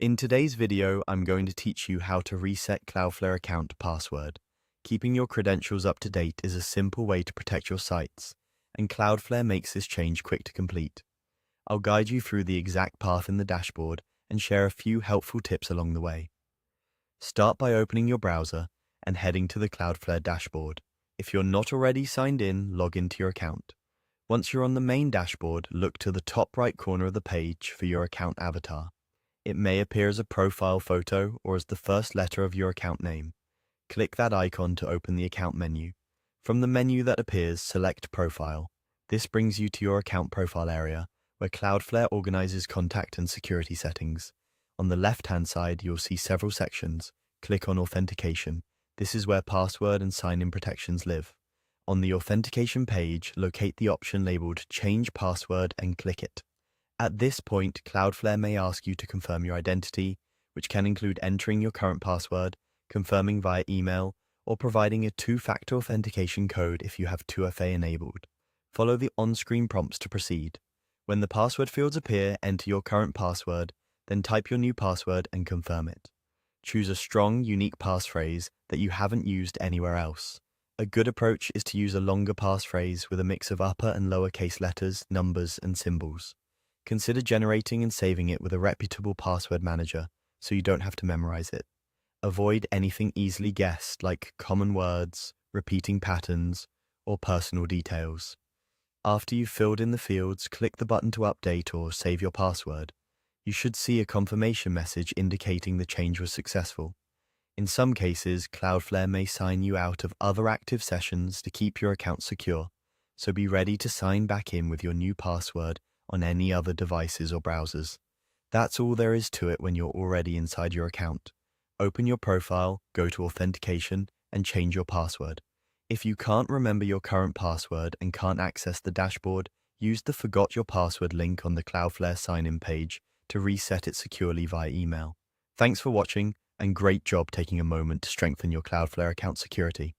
In today's video, I'm going to teach you how to reset Cloudflare account password. Keeping your credentials up to date is a simple way to protect your sites, and Cloudflare makes this change quick to complete. I'll guide you through the exact path in the dashboard and share a few helpful tips along the way. Start by opening your browser and heading to the Cloudflare dashboard. If you're not already signed in, log into your account. Once you're on the main dashboard, look to the top right corner of the page for your account avatar. It may appear as a profile photo or as the first letter of your account name. Click that icon to open the account menu. From the menu that appears, select Profile. This brings you to your account profile area, where Cloudflare organizes contact and security settings. On the left-hand side, you'll see several sections. Click on Authentication. This is where password and sign-in protections live. On the authentication page, locate the option labeled Change Password and click it. At this point, Cloudflare may ask you to confirm your identity, which can include entering your current password, confirming via email, or providing a two-factor authentication code if you have 2FA enabled. Follow the on-screen prompts to proceed. When the password fields appear, enter your current password, then type your new password and confirm it. Choose a strong, unique passphrase that you haven't used anywhere else. A good approach is to use a longer passphrase with a mix of upper and lowercase letters, numbers, and symbols. Consider generating and saving it with a reputable password manager so you don't have to memorize it. Avoid anything easily guessed like common words, repeating patterns, or personal details. After you've filled in the fields, click the button to update or save your password. You should see a confirmation message indicating the change was successful. In some cases, Cloudflare may sign you out of other active sessions to keep your account secure, so be ready to sign back in with your new password on any other devices or browsers. That's all there is to it when you're already inside your account. Open your profile, go to Authentication, and change your password. If you can't remember your current password and can't access the dashboard, use the Forgot Your Password link on the Cloudflare sign-in page to reset it securely via email. Thanks for watching, and great job taking a moment to strengthen your Cloudflare account security.